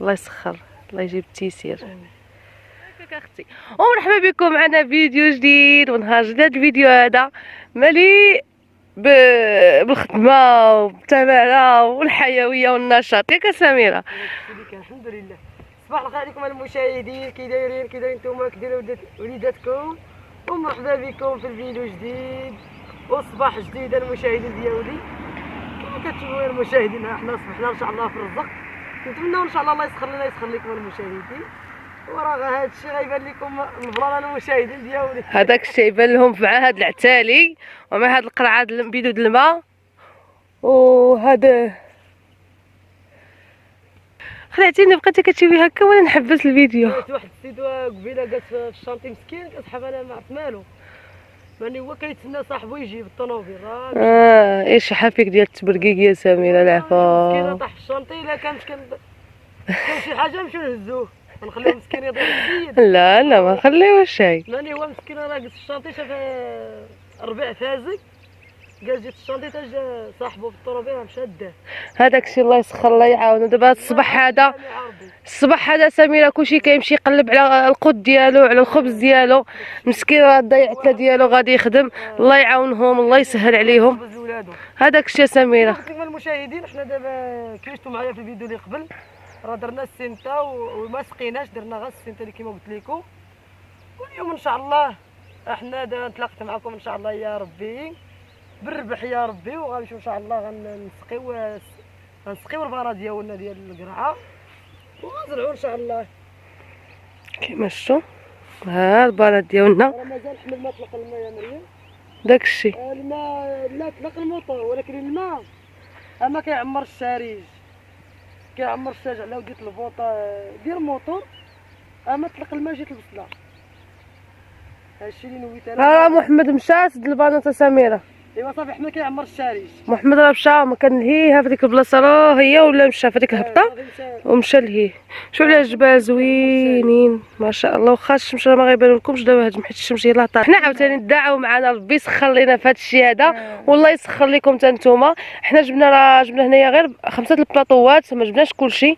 الله يسخر، الله يجيب التيسير. هكاك اختي، ومرحبا بكم معنا فيديو جديد ونهار جديد. هذا الفيديو هذا مليء بالخدمه والتماره والحيويه والنشاط. ياك سميره؟ الحمد لله. صباح الخير عليكم المشاهدين، كي دايرين نتوما، كي دايرين وليداتكم، ومرحبا بكم في الفيديو جديد وصباح جديد المشاهدين ديالي. كما كتشوفوا المشاهدين، احنا صبحنا ان شاء الله في الرزق. نتمنوا ان شاء الله يسخر لنا يسخر لكم المشاهدين. وراه هذا الشيء غيبان لكم مبرر المشاهدين ديالي. هذاك الشيء يبان لهم مع هذا العتالي ومع هذه القرعه بيدو د الماء. وهذا خلعتيني بقيتي كتشوفي هكا وانا نحبس الفيديو. واحد السيد قبيله قالت في الشانطي مسكين، كتسحب انا ما عرفت مالو، يعني هو كيتسنى صاحبو يجي بالطوموبيل. ايش حافيك ديال التبرقيق يا سميره العفا. مسكين طاح في الشانطي. الا كان شي حاجه نمشيو نهزوه، نخليوه مسكين يضيع السيد. لا ما نخليوش شي. لاني هو مسكين راه جالس في الشانطي، شاف ربيع فازك، قال جيت الشانطي تا جا صاحبو في الطوموبيل مشى داه. هذاك الشيء الله يسخر الله يعاونو. دابا الصباح هذا سميره كلشي كيمشي يقلب على القوت ديالو، على الخبز ديالو. مسكين راه ضيعت ديالو غادي يخدم. الله يعاونهم، الله يسهل عليهم. هذاك الشيء سميره. قلت لكم المشاهدين، حنا دابا كي شفتوا معايا في الفيديو اللي قبل، راه درنا السنته وما سقيناش، درنا غير السنته اللي كما قلت لكم. واليوم ان شاء الله احنا نتلاقيت معكم ان شاء الله يا ربي بالربح يا ربي، وغنمشيو ان شاء الله غنسقيو الفاره ديالنا ديال القرعه وغنزرعوا ان شاء الله كيما شفتوا. ها البنات ديالنا راه مازال حمل ما طلق الماء يا مريم. داك الشيء الماء لا طلق الموطور، ولكن الماء اما كيعمر الشارج، كيعمر الشارج على وديت البوطه ديال الموطور. اما طلق الماء جات البصله. هادشي اللي نويت انا. راه محمد مشى سد البنات سميره. ايوا صافي، حنا كيعمر الشارج. محمد راه مشى ما كان لهيه في ديك البلاصه، راه هي ولا مشى في ديك الهبطه ومشى لهيه. شوف على الجبال زوينين ما شاء الله. واخا الشمس راه ما غيبان لكمش دابا، هاد حيت الشمس يلاه طالعه. حنا عاوتاني ندعاو معنا ربي يسخر لينا في هاد الشيء هذا، والله يسخر لكم حتى نتوما. حنا جبنا هنايا غير 5 البلاطوات، ما جبناش كلشي،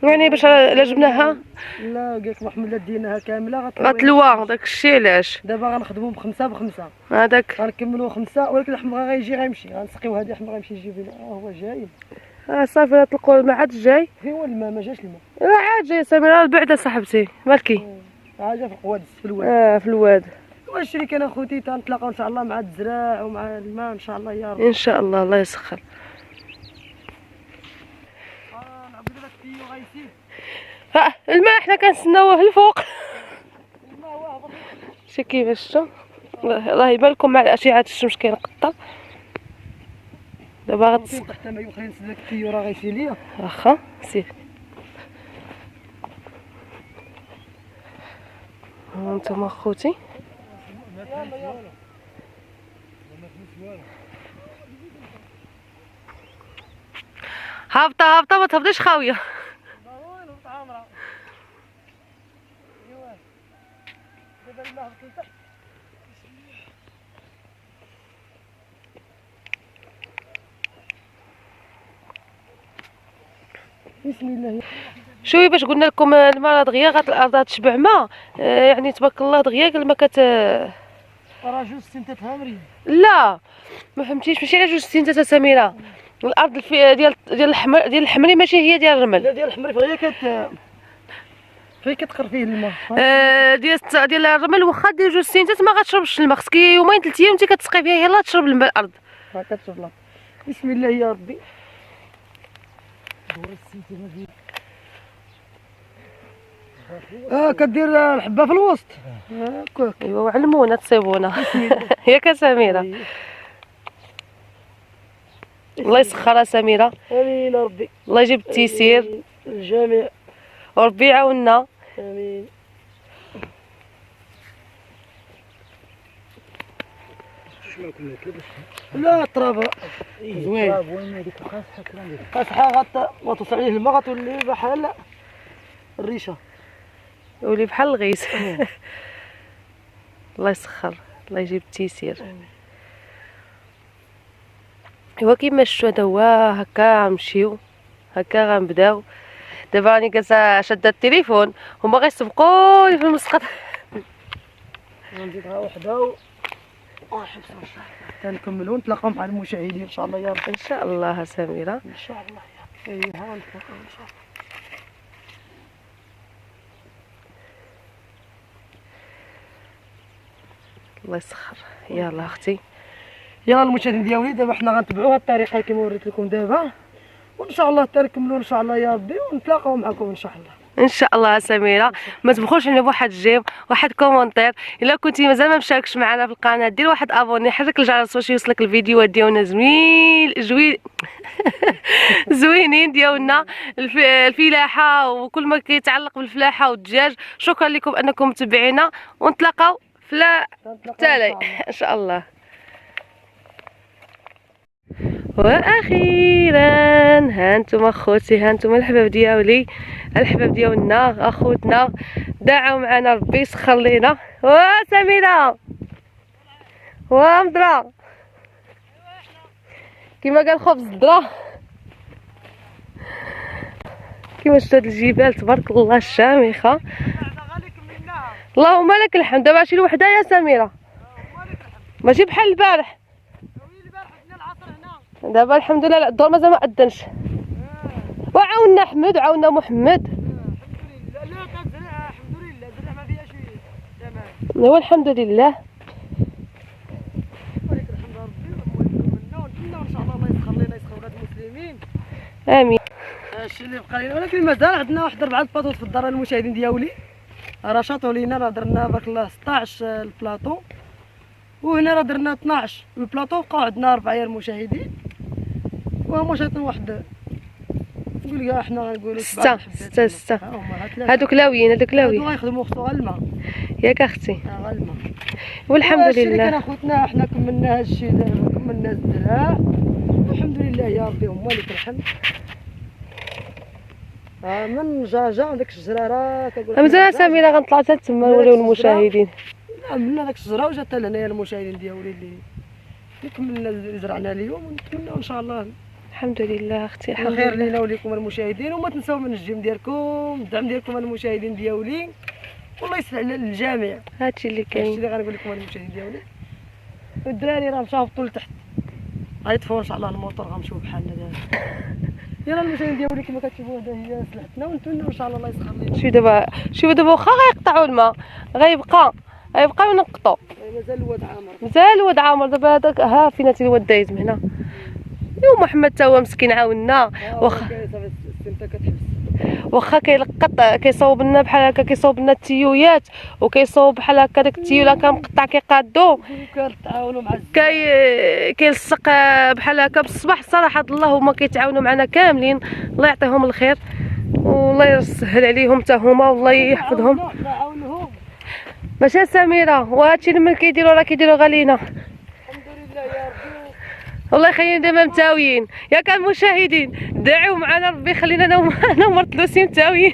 يعني باش الا جبناها لا قال لك محمد لا ديناها كامله غتلوى. داك الشيء علاش دابا غنخدمو ب5 هذاك غنكملو 5. ولكن الحمر غيجي غيمشي، غنسقيو هذه الحمر غيمشي يجيب لنا. هو جاي. صافي لا تلقوا الماء عاد جاي. هو الماء ما جاش الماء. عاد جاي سميره بعدا صاحبتي مالكي. جا في القوادس في الواد. في الواد. واش اللي كان اخوتي تنتلاقاو ان شاء الله مع الزراع ومع الماء ان شاء الله يا رب. ان شاء الله الله يسخر. نعبدو دابا التيو غيسيل. الماء حنا كنستناوه الفوق. الماء هو هبط. شتي كيفاش شتو. الله يبان لكم مع اشعه الشمس كينقطع. دابا غتسقط حتى ما يخلي نسد لك التيو راه غيسيل ليا. واخا سير. هانتوما خوتي هابطه ما تهبطيش خاويه. بسم الله. شوفي باش قلنا لكم الماء دغيا الارض تشبع ماء، يعني تبارك الله دغيا الماء راه جوج سنتات هامرين. لا ما فهمتيش، ماشي على جوج سنتات سميره. الارض ديال الحمري ماشي هي ديال الرمل. لا ديال الحمري فهي كتقر فيه الماء. ديال الرمل واخا دير جوج سنتات ما غتشربش الماء، خصك يومين 3 ايام وانت كتسقي فيها يلاه تشرب الماء الارض. كتشرب الله. بسم الله يا ربي. دور السنتي كدير الحبه في الوسط هكاك. ايوا علمونا تصيبونا. ياك سميره. الله يسخرها سميره. امين ربي. الله يجيب التيسير الجميع وربي يعاوننا. امين. لا التراب زوين. قاصحه غتوصل عليه الماء غتولي بحال الريشه، ولي بحال الغيث. الله يسخر الله يجيب التيسير. ايوا كيما شفتوا هذا هو هكا نمشيو هكا غنبداو. دابا راني جالسه شاده التليفون، هما غيسبقوني في المسقط. غنزيدها وحده ونحبس حتى نكملوا ونتلاقاو مع المشاهدين ان شاء الله يا رب. ان شاء الله سميره. ان شاء الله يا رب. ايها نتلاقاو ان شاء الله. الله يسخر. يلا اختي. يلا المشاهدين ديالي دابا حنا غنتبعوا هاد الطريقه كما وريت لكم دابا، وان شاء الله حتى نكملوا ان شاء الله يا ربي ونتلاقاو معكم ان شاء الله. ان شاء الله سميره. ما تبخلوش علينا بواحد الجيم، واحد كومونتير. الا كنتي مازال ما مشاركش معنا في القناه دير واحد ابوني، حرك الجرس باش يوصلك الفيديوهات ديالنا زوينين ديالنا الفلاحه وكل ما كيتعلق بالفلاحه والدجاج. شكرا لكم انكم متابعينا، ونتلاقاو في التالي ان شاء الله. واخيرا ها انتم خوتي، ها انتم الحباب ديالي، الحباب ديالنا اخوتنا دعوا معنا ربي يسخر لينا. سميره مضرة كما قال خبز الضرا. كما شفتوا هاد الجبال تبارك الله الشامخه. اللهم لك الحمد. دابا شي وحده يا سميره، ماشي بحال البارح. دابا الحمد لله الدور مازال ما اذنش. وعاونا احمد وعاونا محمد. الحمد لله زرع ما فيها شويه تمام. هو الحمد لله. ولك الحمد ربي ونتمنى ان شاء الله الله يسخر لنا يسخر ولاد المسلمين. امين. هادشي اللي بقى لنا، ولكن مازال عندنا واحد 4 البلاطوط في الدار المشاهدين ديالي. راه شاطوا لينا، راه درنا بارك الله 16 البلاطو، وهنا راه درنا 12 البلاطو، بقاو عندنا 4 يا المشاهدين. وهما شايطين واحد نقول كاع حنا غنقولوا 6 هادوك لاويين. هادوك لاويين غيخدموا خصو غير الماء ياك اختي. غير الماء والحمد لله. كان لله. اخوتنا حنا كملنا هادشي دابا، كملنا الزراع والحمد لله يا ربي ولك الحمد. من جا داك الشجره كنقول مازال سميره غنطلع حتى تما نوريو المشاهدين. عملنا داك الشجره وجات حتى لهنايا المشاهدين ديالي اللي كملنا اللي زرعنا اليوم، ونتمنى ان شاء الله الحمد لله اختي. الحمد الخير لله. لينا وليكم المشاهدين. وما تنساو من الجيم ديالكم، الدعم ديالكم المشاهدين ديالي، والله يسهل على الجميع. هادشي اللي هادشي كاين. اللي غنقول لكم المشاهدين ديالي. والدراري راه مشاو هبطوا لتحت، غيطفوا ان شاء الله الموتور، غنمشيو بحالنا دابا. يلا المشاهدين ديالي كما كتشوفوا هذا هي سلعتنا، ونتمنى ان شاء الله الله يسخر لنا. شوفوا دابا واخا غيقطعوا الماء غيبقى ينقطوا. مازال الواد عامر، مازال الواد عامر. دابا هذاك ها فين الواد دايز من هنا. يوم محمد تا هو مسكين عاوننا. واخا كيلقط كيصوب لنا بحال هكا، كيصوب لنا التيويات وكيصوب بحال هكا داك التيو اللي كان مقطع كيقادو، كنتعاونوا مع كيلصق بحال هكا بالصباح. صراحه الله هما كيتعاونوا معنا كاملين، الله يعطيهم الخير والله يسهل عليهم حتى هما والله يحفظهم. ماشي سميره. وهادشي اللي من كيديروا راه كيديروا غالينا. الحمد لله يا ربي. والله يخلينا دابا متاويين. ياك المشاهدين دعوا معنا ربي يخلينا انا ومرتلوسي متاويين.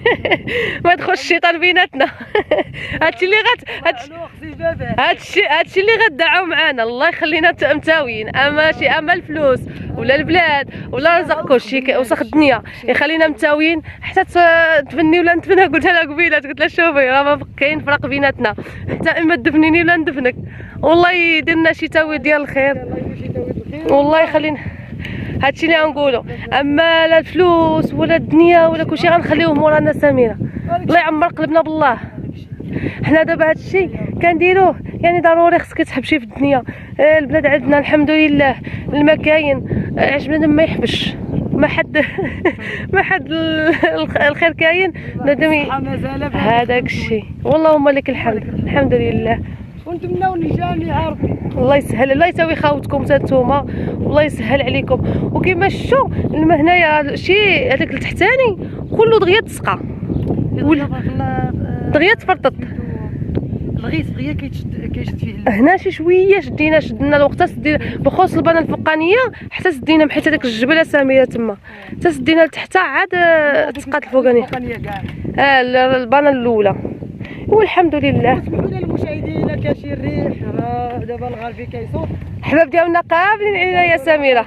ما يدخلش الشيطان بيناتنا. هادشي اللي هادشي اللي غدعوا معنا. الله يخلينا متاويين. اما الفلوس ولا البلاد ولا رزق كلشي وسخ الدنيا يخلينا متاويين حتى تفني ولا نتفنى. قلتها لها قبيله، قلت لها شوفي راه ما كاين فرق بيناتنا، حتى اما تدفنيني ولا ندفنك. والله يدير لنا شي تاويل ديال الخير، والله يخلينا. هادشي اللي غنقولوا. اما لا الفلوس ولا الدنيا ولا كلشي غنخليوه مورانا سميره. الله يعمر قلبنا بالله. حنا دابا هادشي كنديروه يعني ضروري خصك تحبشي في الدنيا. البلاد عندنا الحمد لله الماء كاين، عاش بنادم ما يحبش، ما حد الخير كاين بنادم. هذاك الشيء والله لك الحمد. الحمد لله. ونتمناو للجميع ربي الله يسهل، الله يساوي خاوتكم حتى نتوما، والله يسهل عليكم. وكما شفتوا الماء هنايا شي هذاك التحتاني كله دغيا تسقى دغيا تفرطط. الغيث دغيا كيشد فيه هنا شي شويه شدنا الوقت سدينا بخصوص البانه الفوقانيه حتى سدينا حيت هذاك الجبل ساميه تما حتى سدينا لتحت عاد تسقات الفوقانيه. البانه الاولى والحمد لله. اسمحوا لنا المشاهدين كاين شي الريح، راه دابا الغربي كيصوت. الحباب ديالنا قابلين علينا يا سميره.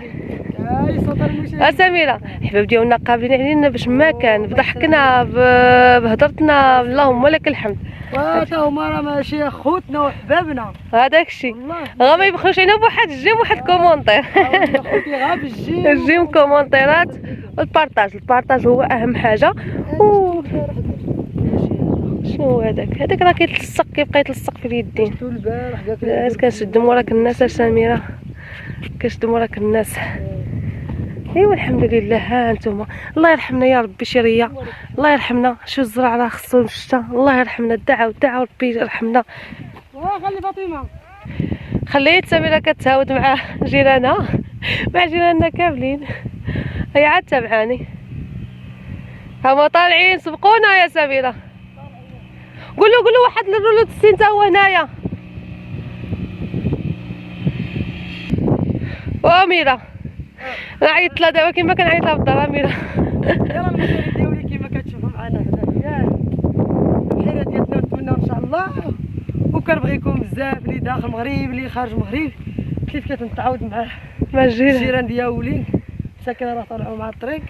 هاي صوت المشاهدين. سميرة الحباب ديالنا قابلين علينا باش ما كان بضحكنا بهضرتنا، اللهم لك الحمد. وتا هما راه ماشي خوتنا وحبابنا هذاك الشيء والله. غا ما يبخلوش علينا بواحد الجيم واحد كومونتير. خوتي غا بالجيم الجيم كومونتيرات والبارطاج، البارطاج هو اهم حاجه. شنو هذاك راه كيتلصق، كيبقى يتلصق في اليدين. شفتو البارح قالت لاش كنشد موراك الناس سميرة، كنشد موراك الناس. ايوا الحمد لله. ها انتم الله يرحمنا يا ربي شريه، الله يرحمنا. شو الزرع راه خصو الشتا، الله يرحمنا. دعاو ربي يرحمنا. خلي فاطمه خليت سميرة كتهاود مع جيرانها، مع جيراننا كاملين. هي عاد تابعاني، هما طالعين سبقونا يا سميرة. قولوا واحد الرولو السين تا هو هنايا. وأميرة نعيط لها دابا كيما كنعيط لها في الدار. أميرة يلا المشاهدين ديالي كيما كتشوفوا معنا هنا ياك الحيره ديالنا، نتمنى ان شاء الله. وكنبغيكم بزاف اللي داخل المغرب اللي خارج المغرب، كيف كتنتعاود مع الجيران. الجيران ديالي ساكنه راه طالعوا مع الطريق.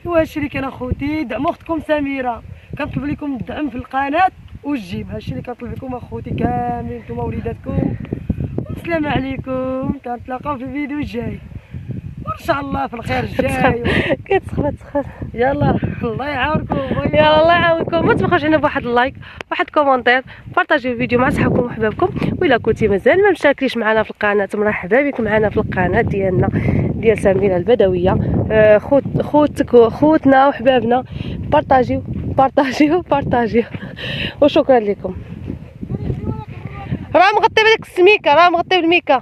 وهادشي اللي كان اخوتي، دعموا اختكم سميره. كنطلب لكم الدعم في القناه والجيب، هادشي اللي كنطلب لكم اخوتي كاملين نتوما وليداتكم. والسلام عليكم، كنتلاقاو في الفيديو الجاي وان شاء الله في الخير الجاي. كتسخن. يلا الله يعاونكم. يلا الله يعاونكم. ما تبخلوش علينا بواحد اللايك، واحد كومونتير، بارطاجيو الفيديو مع صحابكم وحبابكم. وإلا كنتي مازال ما مشاركيش معنا في القناه، مرحبا بكم معنا في القناه ديالنا ديال سميرة البدويه. خوتنا وحبابنا، بارطاجيو. وشكرا لكم. راه مغطي بديك السميكه، راه مغطي بالميكا.